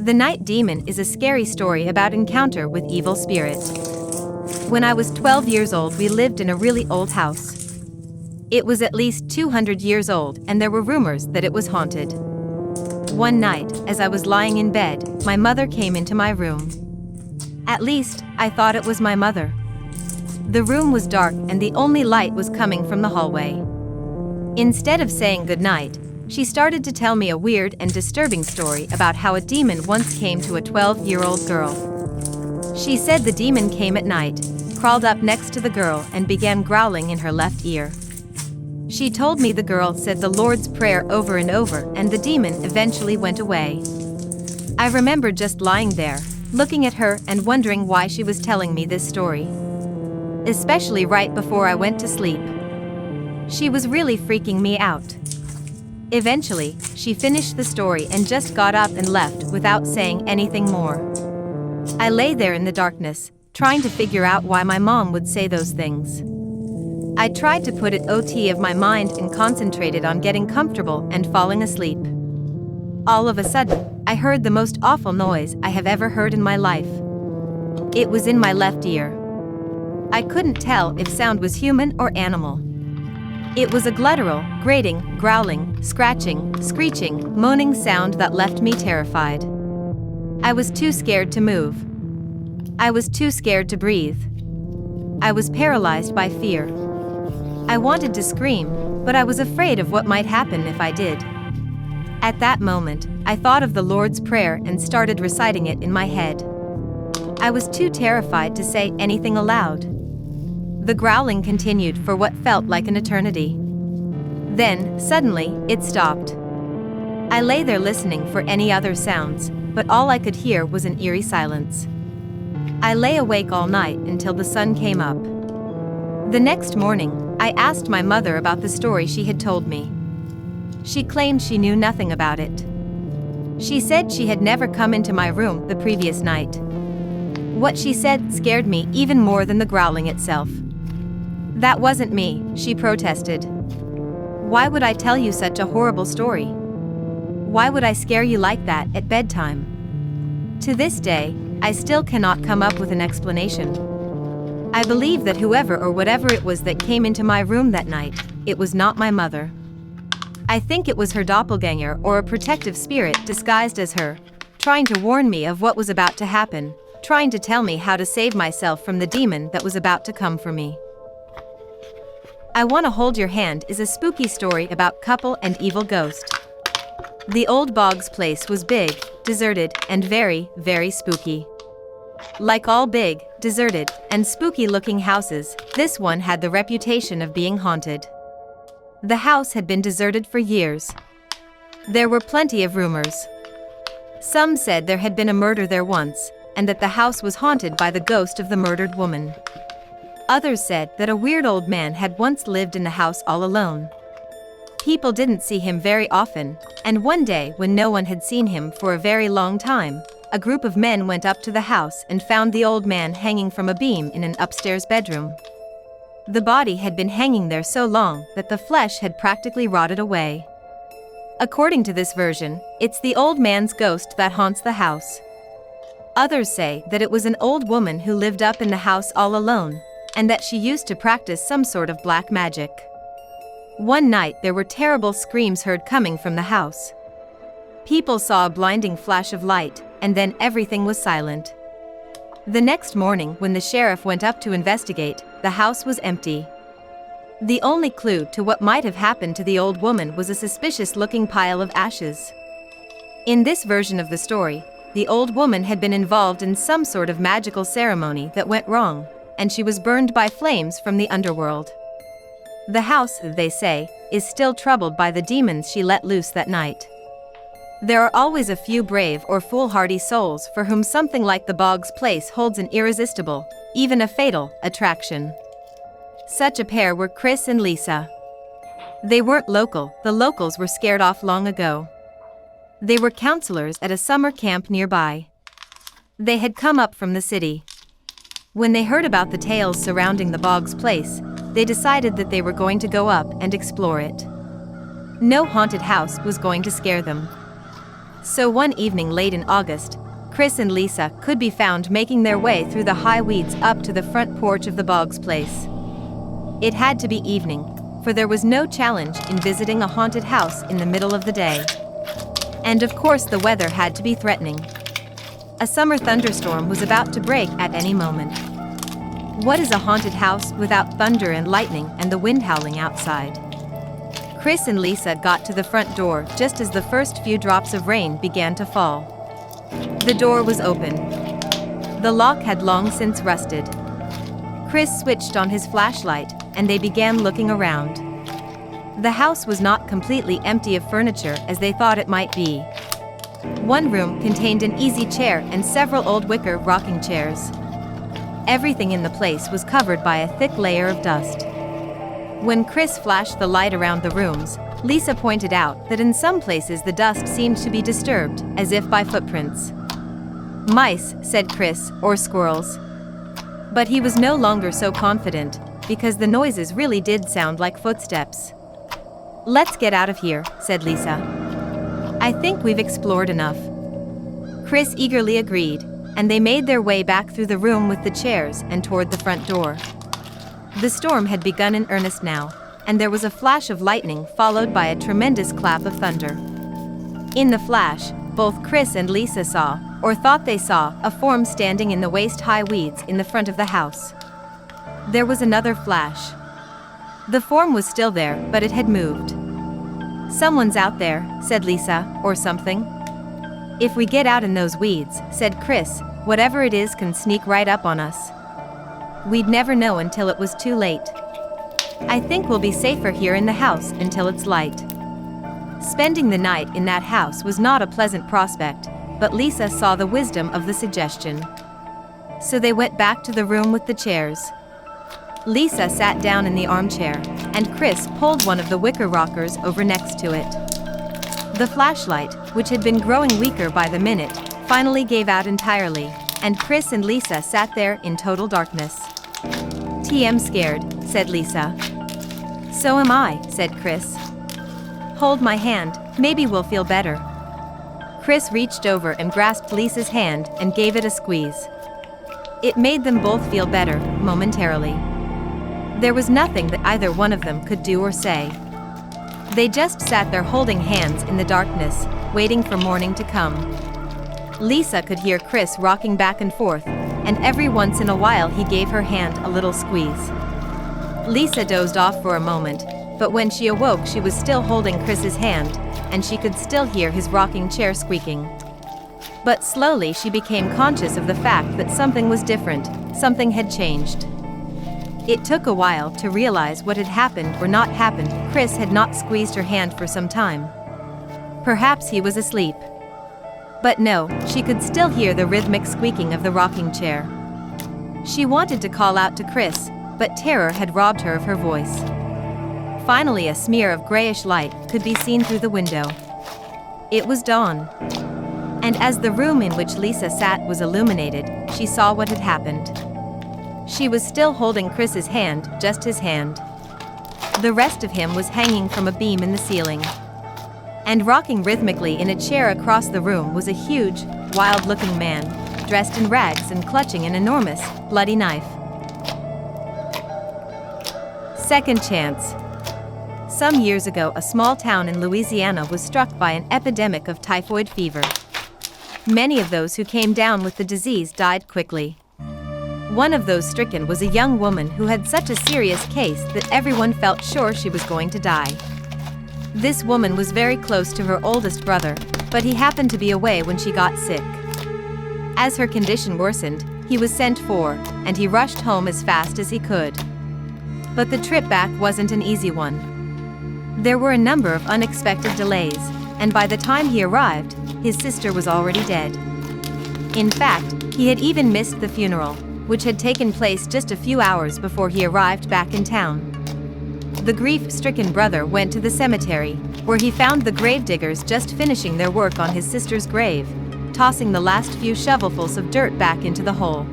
The Night Demon is a scary story about encounter with evil spirit. When I was 12 years old, we lived in a really old house. It was at least 200 years old, and there were rumors that it was haunted. One night, as I was lying in bed, my mother came into my room. At least, I thought it was my mother. The room was dark and the only light was coming from the hallway. Instead of saying goodnight, she started to tell me a weird and disturbing story about how a demon once came to a 12-year-old girl. She said the demon came at night, crawled up next to the girl and began growling in her left ear. She told me the girl said the Lord's Prayer over and over and the demon eventually went away. I remember just lying there, looking at her and wondering why she was telling me this story. Especially right before I went to sleep. She was really freaking me out. Eventually, she finished the story and just got up and left without saying anything more. I lay there in the darkness, trying to figure out why my mom would say those things. I tried to put it out of my mind and concentrated on getting comfortable and falling asleep. All of a sudden, I heard the most awful noise I have ever heard in my life. It was in my left ear. I couldn't tell if sound was human or animal. It was a guttural, grating, growling, scratching, screeching, moaning sound that left me terrified. I was too scared to move. I was too scared to breathe. I was paralyzed by fear. I wanted to scream, but I was afraid of what might happen if I did. At that moment, I thought of the Lord's Prayer and started reciting it in my head. I was too terrified to say anything aloud. The growling continued for what felt like an eternity. Then, suddenly, it stopped. I lay there listening for any other sounds, but all I could hear was an eerie silence. I lay awake all night until the sun came up. The next morning, I asked my mother about the story she had told me. She claimed she knew nothing about it. She said she had never come into my room the previous night. What she said scared me even more than the growling itself. That wasn't me, she protested. Why would I tell you such a horrible story? Why would I scare you like that at bedtime? To this day, I still cannot come up with an explanation. I believe that whoever or whatever it was that came into my room that night, it was not my mother. I think it was her doppelganger or a protective spirit disguised as her, trying to warn me of what was about to happen, trying to tell me how to save myself from the demon that was about to come for me. I Wanna Hold Your Hand is a spooky story about couple and evil ghost. The old Boggs place was big, deserted, and very, very spooky. Like all big, deserted, and spooky-looking houses, this one had the reputation of being haunted. The house had been deserted for years. There were plenty of rumors. Some said there had been a murder there once, and that the house was haunted by the ghost of the murdered woman. Others said that a weird old man had once lived in the house all alone. People didn't see him very often, and one day when no one had seen him for a very long time, a group of men went up to the house and found the old man hanging from a beam in an upstairs bedroom. The body had been hanging there so long that the flesh had practically rotted away. According to this version, it's the old man's ghost that haunts the house. Others say that it was an old woman who lived up in the house all alone, and that she used to practice some sort of black magic. One night there were terrible screams heard coming from the house. People saw a blinding flash of light, and then everything was silent. The next morning when the sheriff went up to investigate, the house was empty. The only clue to what might have happened to the old woman was a suspicious-looking pile of ashes. In this version of the story, the old woman had been involved in some sort of magical ceremony that went wrong, and she was burned by flames from the underworld. The house, they say, is still troubled by the demons she let loose that night. There are always a few brave or foolhardy souls for whom something like the Boggs place holds an irresistible, even a fatal, attraction. Such a pair were Chris and Lisa. They weren't local, the locals were scared off long ago. They were counselors at a summer camp nearby. They had come up from the city. When they heard about the tales surrounding the Boggs place, they decided that they were going to go up and explore it. No haunted house was going to scare them. So one evening late in August, Chris and Lisa could be found making their way through the high weeds up to the front porch of the Boggs place. It had to be evening, for there was no challenge in visiting a haunted house in the middle of the day. And of course the weather had to be threatening. A summer thunderstorm was about to break at any moment. What is a haunted house without thunder and lightning and the wind howling outside? Chris and Lisa got to the front door just as the first few drops of rain began to fall. The door was open. The lock had long since rusted. Chris switched on his flashlight, and they began looking around. The house was not completely empty of furniture as they thought it might be. One room contained an easy chair and several old wicker rocking chairs. Everything in the place was covered by a thick layer of dust. When Chris flashed the light around the rooms, Lisa pointed out that in some places the dust seemed to be disturbed, as if by footprints. "Mice," said Chris, "or squirrels." But he was no longer so confident, because the noises really did sound like footsteps. "Let's get out of here," said Lisa. "I think we've explored enough." Chris eagerly agreed, and they made their way back through the room with the chairs and toward the front door. The storm had begun in earnest now, and there was a flash of lightning followed by a tremendous clap of thunder. In the flash, both Chris and Lisa saw, or thought they saw, a form standing in the waist-high weeds in the front of the house. There was another flash. The form was still there, but it had moved. "Someone's out there," said Lisa, "or something." "If we get out in those weeds," said Chris, "whatever it is can sneak right up on us. We'd never know until it was too late. I think we'll be safer here in the house until it's light." Spending the night in that house was not a pleasant prospect, but Lisa saw the wisdom of the suggestion. So they went back to the room with the chairs. Lisa sat down in the armchair, and Chris pulled one of the wicker rockers over next to it. The flashlight, which had been growing weaker by the minute, finally gave out entirely, and Chris and Lisa sat there in total darkness. "TM scared," said Lisa. "So am I," said Chris. "Hold my hand, maybe we'll feel better." Chris reached over and grasped Lisa's hand and gave it a squeeze. It made them both feel better, momentarily. There was nothing that either one of them could do or say. They just sat there holding hands in the darkness, waiting for morning to come. Lisa could hear Chris rocking back and forth, and every once in a while he gave her hand a little squeeze. Lisa dozed off for a moment, but when she awoke she was still holding Chris's hand, and she could still hear his rocking chair squeaking. But slowly she became conscious of the fact that something was different, something had changed. It took a while to realize what had happened or not happened. Chris had not squeezed her hand for some time. Perhaps he was asleep. But no, she could still hear the rhythmic squeaking of the rocking chair. She wanted to call out to Chris, but terror had robbed her of her voice. Finally, a smear of grayish light could be seen through the window. It was dawn. And as the room in which Lisa sat was illuminated, she saw what had happened. She was still holding Chris's hand, just his hand. The rest of him was hanging from a beam in the ceiling. And rocking rhythmically in a chair across the room was a huge, wild-looking man, dressed in rags and clutching an enormous, bloody knife. Second chance. Some years ago, a small town in Louisiana was struck by an epidemic of typhoid fever. Many of those who came down with the disease died quickly. One of those stricken was a young woman who had such a serious case that everyone felt sure she was going to die. This woman was very close to her oldest brother, but he happened to be away when she got sick. As her condition worsened, he was sent for, and he rushed home as fast as he could. But the trip back wasn't an easy one. There were a number of unexpected delays, and by the time he arrived, his sister was already dead. In fact, he had even missed the funeral, which had taken place just a few hours before he arrived back in town. The grief-stricken brother went to the cemetery, where he found the gravediggers just finishing their work on his sister's grave, tossing the last few shovelfuls of dirt back into the hole.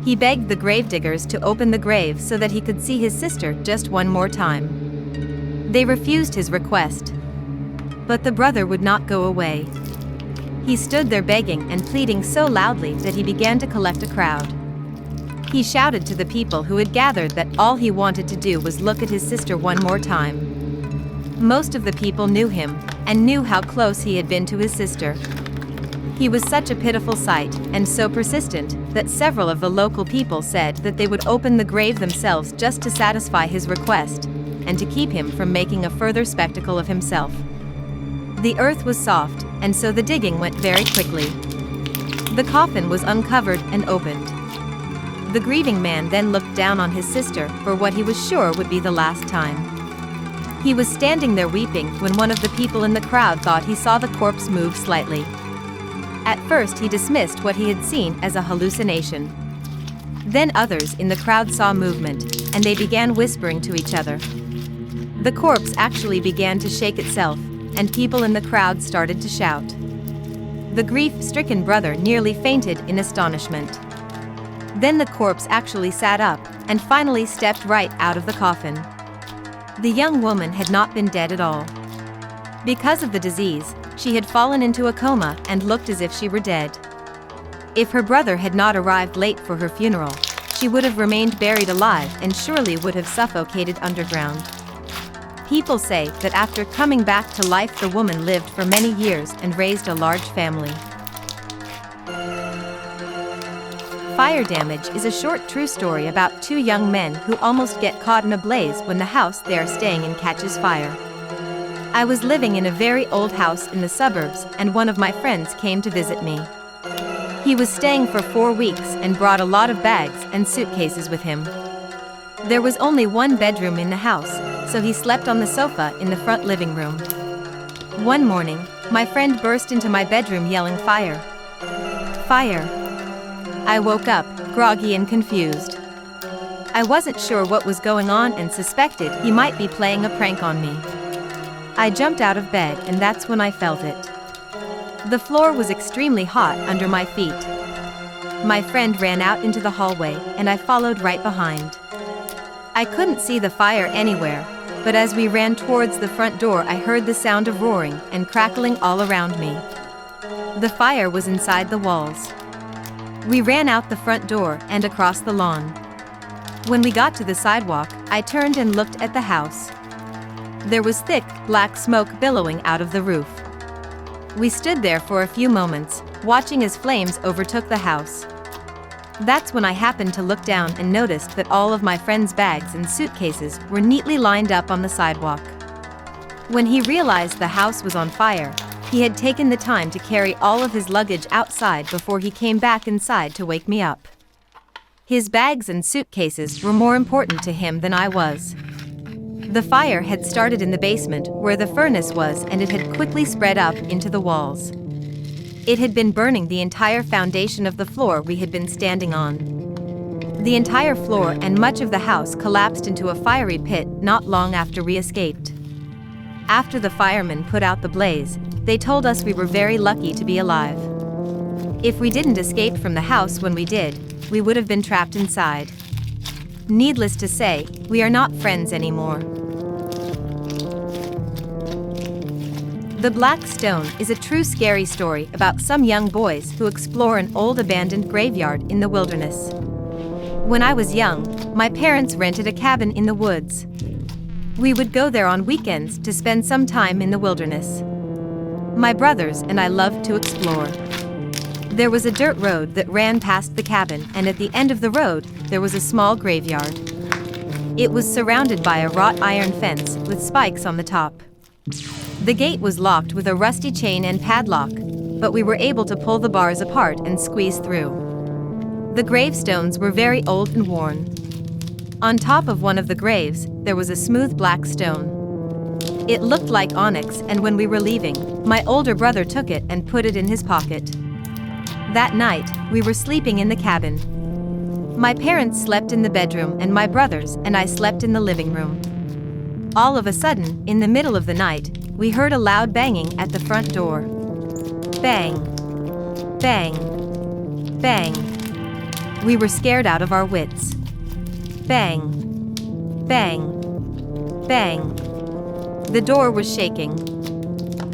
He begged the gravediggers to open the grave so that he could see his sister just one more time. They refused his request. But the brother would not go away. He stood there begging and pleading so loudly that he began to collect a crowd. He shouted to the people who had gathered that all he wanted to do was look at his sister one more time. Most of the people knew him, and knew how close he had been to his sister. He was such a pitiful sight, and so persistent, that several of the local people said that they would open the grave themselves just to satisfy his request, and to keep him from making a further spectacle of himself. The earth was soft, and so the digging went very quickly. The coffin was uncovered and opened. The grieving man then looked down on his sister for what he was sure would be the last time. He was standing there weeping when one of the people in the crowd thought he saw the corpse move slightly. At first he dismissed what he had seen as a hallucination. Then others in the crowd saw movement, and they began whispering to each other. The corpse actually began to shake itself, and people in the crowd started to shout. The grief-stricken brother nearly fainted in astonishment. Then the corpse actually sat up, and finally stepped right out of the coffin. The young woman had not been dead at all. Because of the disease, she had fallen into a coma and looked as if she were dead. If her brother had not arrived late for her funeral, she would have remained buried alive and surely would have suffocated underground. People say that after coming back to life, the woman lived for many years and raised a large family. Fire Damage is a short true story about two young men who almost get caught in a blaze when the house they are staying in catches fire. I was living in a very old house in the suburbs, and one of my friends came to visit me. He was staying for 4 weeks and brought a lot of bags and suitcases with him. There was only one bedroom in the house, so he slept on the sofa in the front living room. One morning, my friend burst into my bedroom yelling, "Fire! Fire!" I woke up, groggy and confused. I wasn't sure what was going on and suspected he might be playing a prank on me. I jumped out of bed, and that's when I felt it. The floor was extremely hot under my feet. My friend ran out into the hallway, and I followed right behind. I couldn't see the fire anywhere, but as we ran towards the front door, I heard the sound of roaring and crackling all around me. The fire was inside the walls. We ran out the front door and across the lawn. When we got to the sidewalk, I turned and looked at the house. There was thick, black smoke billowing out of the roof. We stood there for a few moments, watching as flames overtook the house. That's when I happened to look down and noticed that all of my friend's bags and suitcases were neatly lined up on the sidewalk. When he realized the house was on fire, he had taken the time to carry all of his luggage outside before he came back inside to wake me up. His bags and suitcases were more important to him than I was. The fire had started in the basement where the furnace was, and it had quickly spread up into the walls. It had been burning the entire foundation of the floor we had been standing on. The entire floor and much of the house collapsed into a fiery pit not long after we escaped. After the firemen put out the blaze, they told us we were very lucky to be alive. If we didn't escape from the house when we did, we would have been trapped inside. Needless to say, we are not friends anymore. The Black Stone is a true scary story about some young boys who explore an old abandoned graveyard in the wilderness. When I was young, my parents rented a cabin in the woods. We would go there on weekends to spend some time in the wilderness. My brothers and I loved to explore. There was a dirt road that ran past the cabin, and at the end of the road, there was a small graveyard. It was surrounded by a wrought iron fence with spikes on the top. The gate was locked with a rusty chain and padlock, but we were able to pull the bars apart and squeeze through. The gravestones were very old and worn. On top of one of the graves, there was a smooth black stone. It looked like onyx, and when we were leaving, my older brother took it and put it in his pocket. That night, we were sleeping in the cabin. My parents slept in the bedroom, and my brothers and I slept in the living room. All of a sudden, in the middle of the night, we heard a loud banging at the front door. Bang! Bang! Bang! We were scared out of our wits. Bang! Bang! Bang! The door was shaking.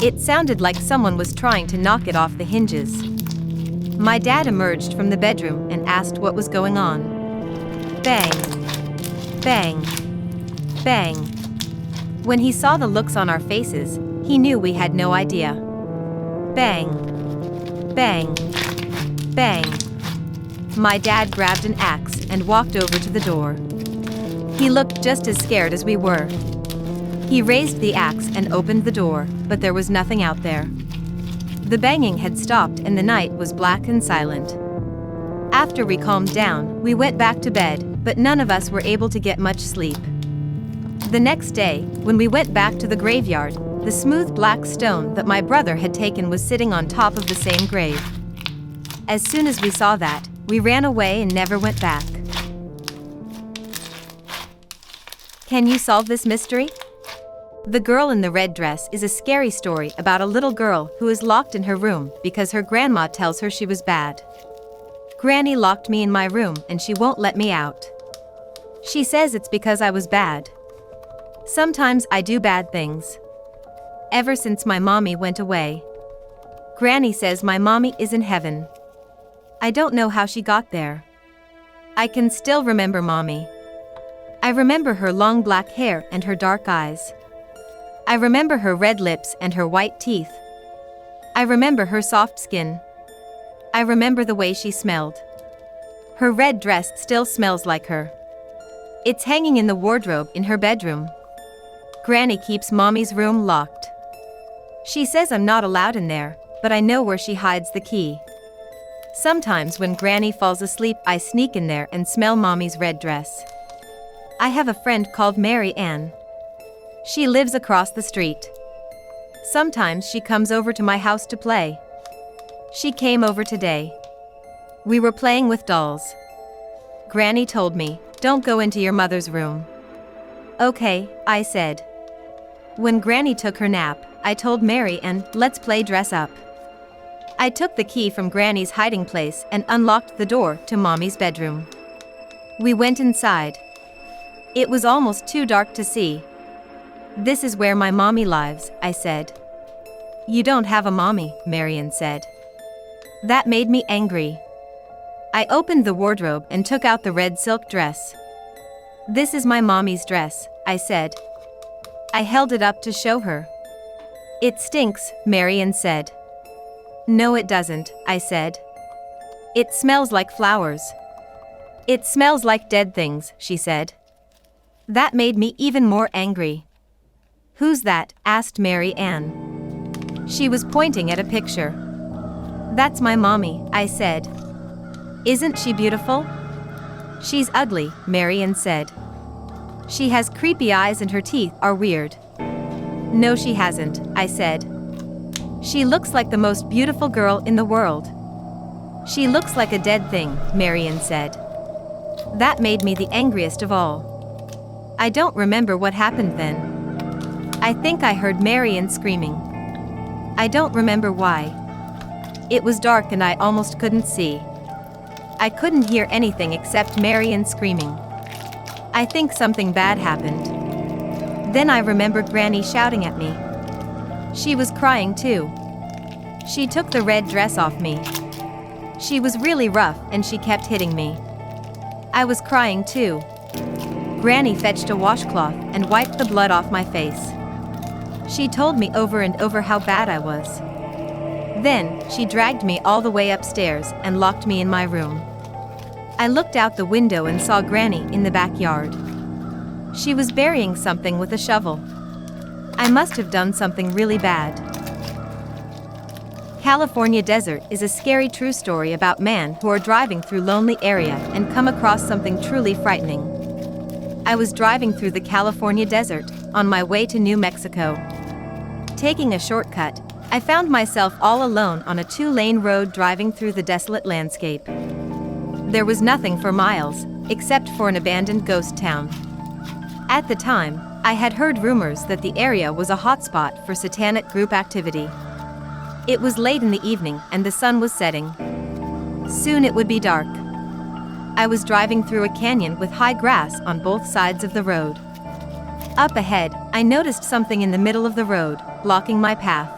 It sounded like someone was trying to knock it off the hinges. My dad emerged from the bedroom and asked what was going on. Bang! Bang! Bang! When he saw the looks on our faces, he knew we had no idea. Bang! Bang! Bang! My dad grabbed an axe and walked over to the door. He looked just as scared as we were. He raised the axe and opened the door, but there was nothing out there. The banging had stopped and the night was black and silent. After we calmed down, we went back to bed, but none of us were able to get much sleep. The next day, when we went back to the graveyard, the smooth black stone that my brother had taken was sitting on top of the same grave. As soon as we saw that, we ran away and never went back. Can you solve this mystery? The Girl in the Red Dress is a scary story about a little girl who is locked in her room because her grandma tells her she was bad. Granny locked me in my room and she won't let me out. She says it's because I was bad. Sometimes I do bad things. Ever since my mommy went away. Granny says my mommy is in heaven. I don't know how she got there. I can still remember mommy. I remember her long black hair and her dark eyes. I remember her red lips and her white teeth. I remember her soft skin. I remember the way she smelled. Her red dress still smells like her. It's hanging in the wardrobe in her bedroom. Granny keeps mommy's room locked. She says I'm not allowed in there, but I know where she hides the key. Sometimes when Granny falls asleep, I sneak in there and smell mommy's red dress. I have a friend called Mary Ann. She lives across the street. Sometimes she comes over to my house to play. She came over today. We were playing with dolls. Granny told me, "Don't go into your mother's room." Okay, I said. When Granny took her nap, I told Mary Ann, "Let's play dress up." I took the key from Granny's hiding place and unlocked the door to Mommy's bedroom. We went inside. It was almost too dark to see. "This is where my mommy lives," I said. "You don't have a mommy," Marian said. That made me angry. I opened the wardrobe and took out the red silk dress. "This is my mommy's dress," I said. I held it up to show her. "It stinks," Marian said. "No, it doesn't," I said. "It smells like flowers." "It smells like dead things," she said. That made me even more angry. "Who's that?" asked Mary Ann. She was pointing at a picture. "That's my mommy," I said. "Isn't she beautiful?" "She's ugly," Marian said. "She has creepy eyes and her teeth are weird." "No, she hasn't," I said. "She looks like the most beautiful girl in the world." "She looks like a dead thing," Marian said. That made me the angriest of all. I don't remember what happened then. I think I heard Marian screaming. I don't remember why. It was dark and I almost couldn't see. I couldn't hear anything except Marian screaming. I think something bad happened. Then I remember Granny shouting at me. She was crying too. She took the red dress off me. She was really rough and she kept hitting me. I was crying too. Granny fetched a washcloth and wiped the blood off my face. She told me over and over how bad I was. Then, she dragged me all the way upstairs and locked me in my room. I looked out the window and saw Granny in the backyard. She was burying something with a shovel. I must have done something really bad. California Desert is a scary true story about men who are driving through lonely area and come across something truly frightening. I was driving through the California desert, on my way to New Mexico. Taking a shortcut, I found myself all alone on a 2-lane road driving through the desolate landscape. There was nothing for miles, except for an abandoned ghost town. At the time, I had heard rumors that the area was a hotspot for satanic group activity. It was late in the evening and the sun was setting. Soon it would be dark. I was driving through a canyon with high grass on both sides of the road. Up ahead, I noticed something in the middle of the road, blocking my path.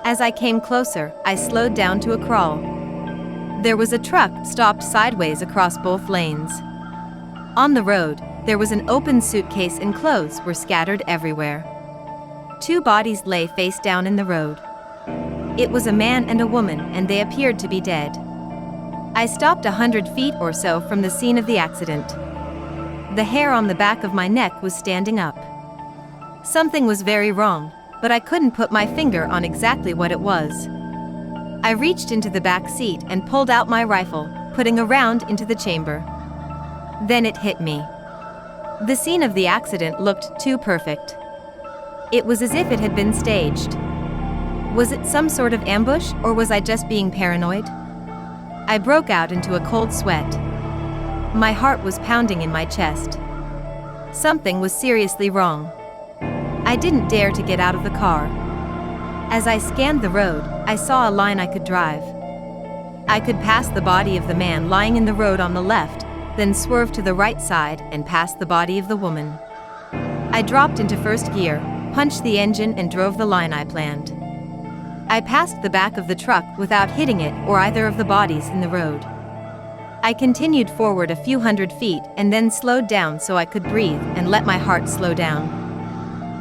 As I came closer, I slowed down to a crawl. There was a truck stopped sideways across both lanes. On the road, there was an open suitcase and clothes were scattered everywhere. Two bodies lay face down in the road. It was a man and a woman, and they appeared to be dead. I stopped 100 feet or so from the scene of the accident. The hair on the back of my neck was standing up. Something was very wrong, but I couldn't put my finger on exactly what it was. I reached into the back seat and pulled out my rifle, putting a round into the chamber. Then it hit me. The scene of the accident looked too perfect. It was as if it had been staged. Was it some sort of ambush, or was I just being paranoid? I broke out into a cold sweat. My heart was pounding in my chest. Something was seriously wrong. I didn't dare to get out of the car. As I scanned the road, I saw a line I could drive. I could pass the body of the man lying in the road on the left, then swerve to the right side and pass the body of the woman. I dropped into first gear, punched the engine and drove the line I planned. I passed the back of the truck without hitting it or either of the bodies in the road. I continued forward a few hundred feet and then slowed down so I could breathe and let my heart slow down.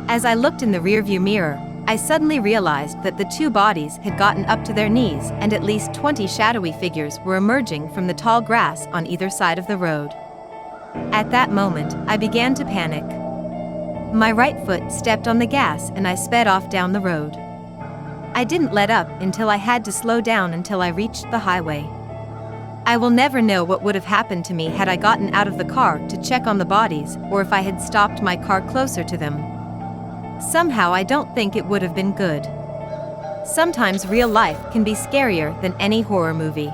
As I looked in the rearview mirror, I suddenly realized that the two bodies had gotten up to their knees and at least 20 shadowy figures were emerging from the tall grass on either side of the road. At that moment, I began to panic. My right foot stepped on the gas and I sped off down the road. I didn't let up until I had to slow down until I reached the highway. I will never know what would have happened to me had I gotten out of the car to check on the bodies or if I had stopped my car closer to them. Somehow I don't think it would have been good. Sometimes real life can be scarier than any horror movie.